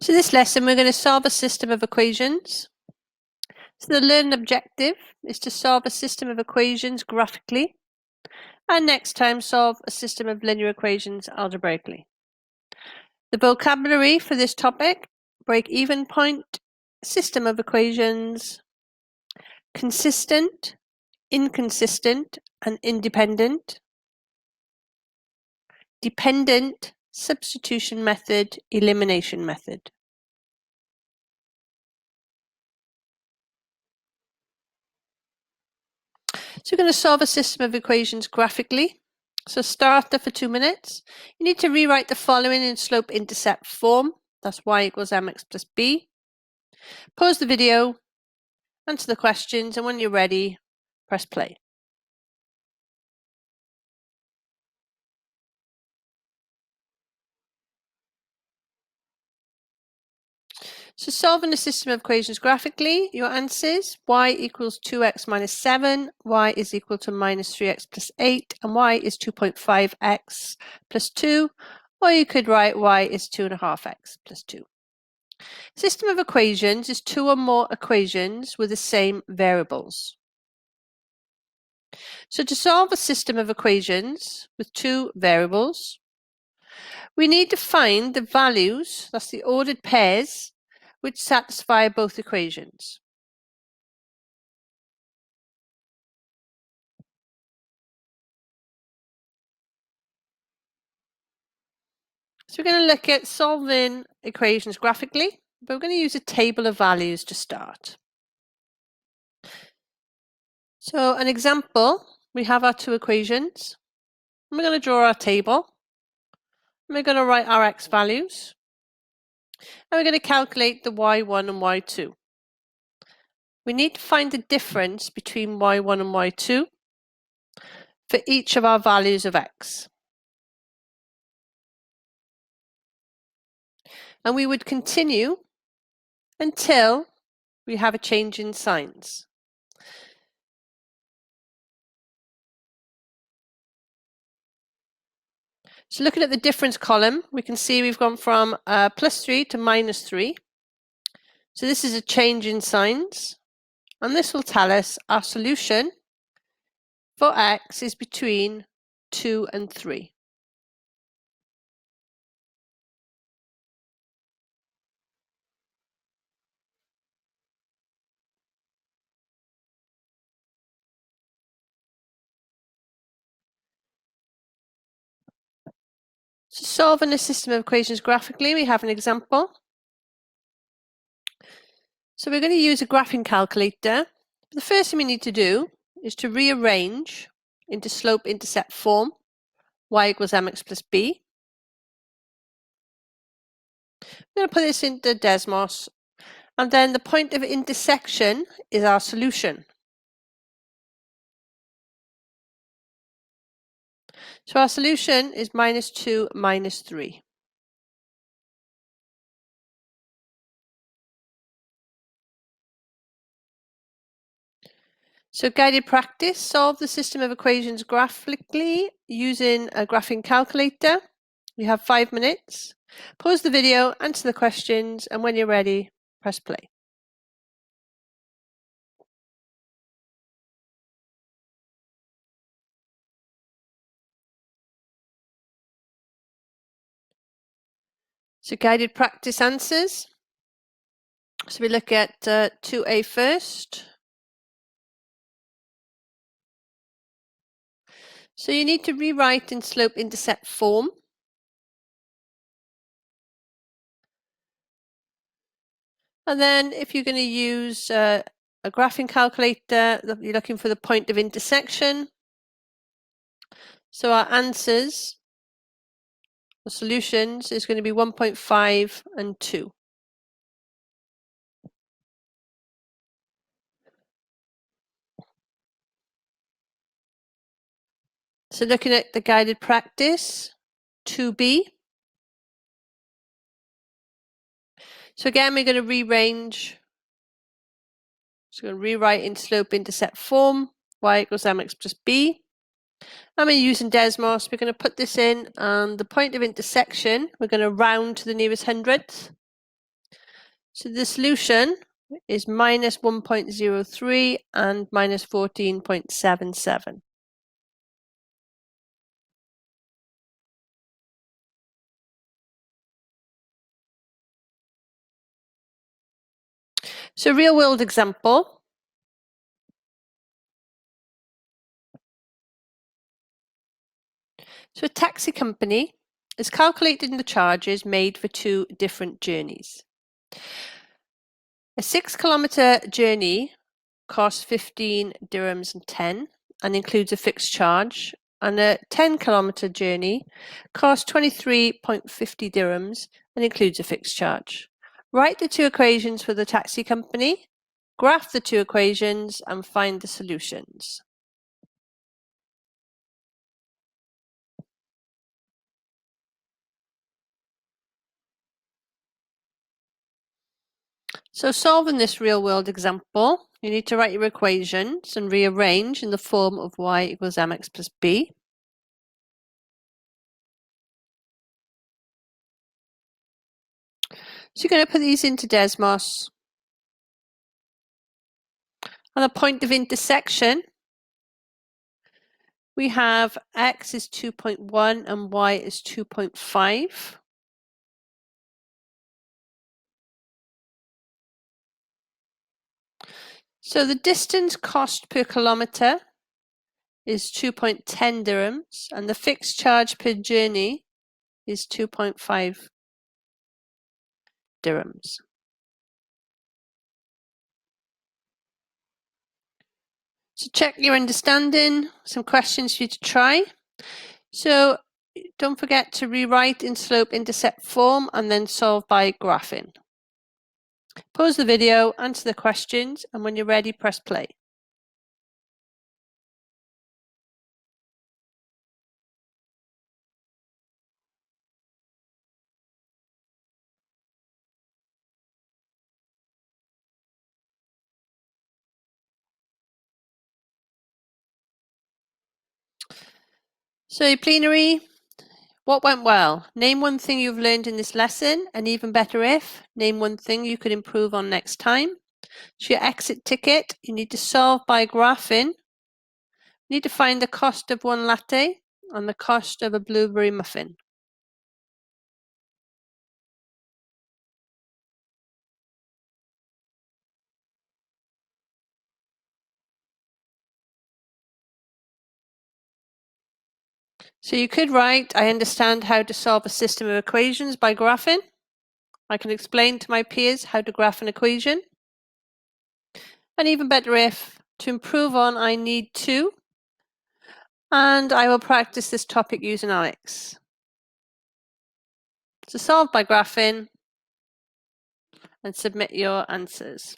So this lesson, we're going to solve a system of equations. So the learning objective is to solve a system of equations graphically, and next time solve a system of linear equations algebraically. The vocabulary for this topic: break-even point, system of equations, consistent, inconsistent, and independent, dependent, substitution method, elimination method. So we're going to solve a system of equations graphically. So starter for 2 minutes. You need to rewrite the following in slope-intercept form. That's y equals mx plus b. Pause the video, answer the questions, and when you're ready, press play. So solving the system of equations graphically, your answers: y equals 2x minus 7, y is equal to minus 3x plus 8, and y is 2.5x plus 2, or you could write y is 2.5x plus 2. System of equations is two or more equations with the same variables. So to solve a system of equations with two variables, we need to find the values, that's the ordered pairs, which satisfy both equations. So we're going to look at solving equations graphically, but we're going to use a table of values to start. So an example, we have our two equations. We're going to draw our table. And we're going to write our x values. And we're going to calculate the y1 and y2. We need to find the difference between y1 and y2 for each of our values of x. And we would continue until we have a change in signs. So looking at the difference column, we can see we've gone from +3 to -3. So this is a change in signs. And this will tell us our solution for x is between 2 and 3. So solving a system of equations graphically, we have an example. So we're going to use a graphing calculator. The first thing we need to do is to rearrange into slope-intercept form, y equals mx plus b. I'm going to put this into Desmos, and then the point of intersection is our solution. So our solution is -2, -3. So guided practice, solve the system of equations graphically using a graphing calculator. You have 5 minutes. Pause the video, answer the questions, and when you're ready, press play. So guided practice answers. So we look at 2A first. So you need to rewrite in slope-intercept form. And then if you're going to use a graphing calculator, you're looking for the point of intersection. So our answers, the solutions, is going to be 1.5 and 2. So looking at the guided practice, 2B. So again, we're going to rearrange. So we're going to rewrite in slope-intercept form, y equals mx plus b. And we're using Desmos. We're going to put this in, and the point of intersection, we're going to round to the nearest hundredth. So the solution is minus 1.03 and minus 14.77. So real world example. So a taxi company is calculating the charges made for 2 different journeys. A 6-kilometer journey costs 15 dirhams and 10 and includes a fixed charge, and a 10-kilometer journey costs 23.50 dirhams and includes a fixed charge. Write the 2 equations for the taxi company, graph the 2 equations and find the solutions. So solving this real-world example, you need to write your equations and rearrange in the form of y equals mx plus b. So you're going to put these into Desmos. On the point of intersection, we have x is 2.1 and y is 2.5. So the distance cost per kilometer is 2.10 dirhams and the fixed charge per journey is 2.5 dirhams. So check your understanding, some questions for you to try. So don't forget to rewrite in slope-intercept form and then solve by graphing. Pause the video, answer the questions, and when you're ready, press play. So your plenary, what went well? Name one thing you've learned in this lesson, and even better if, name one thing you could improve on next time. So your exit ticket, you need to solve by graphing. You need to find the cost of 1 latte and the cost of a blueberry muffin. So you could write, I understand how to solve a system of equations by graphing. I can explain to my peers how to graph an equation. And even better if, to improve on, I need to. And I will practice this topic using Alex. So solve by graphing and submit your answers.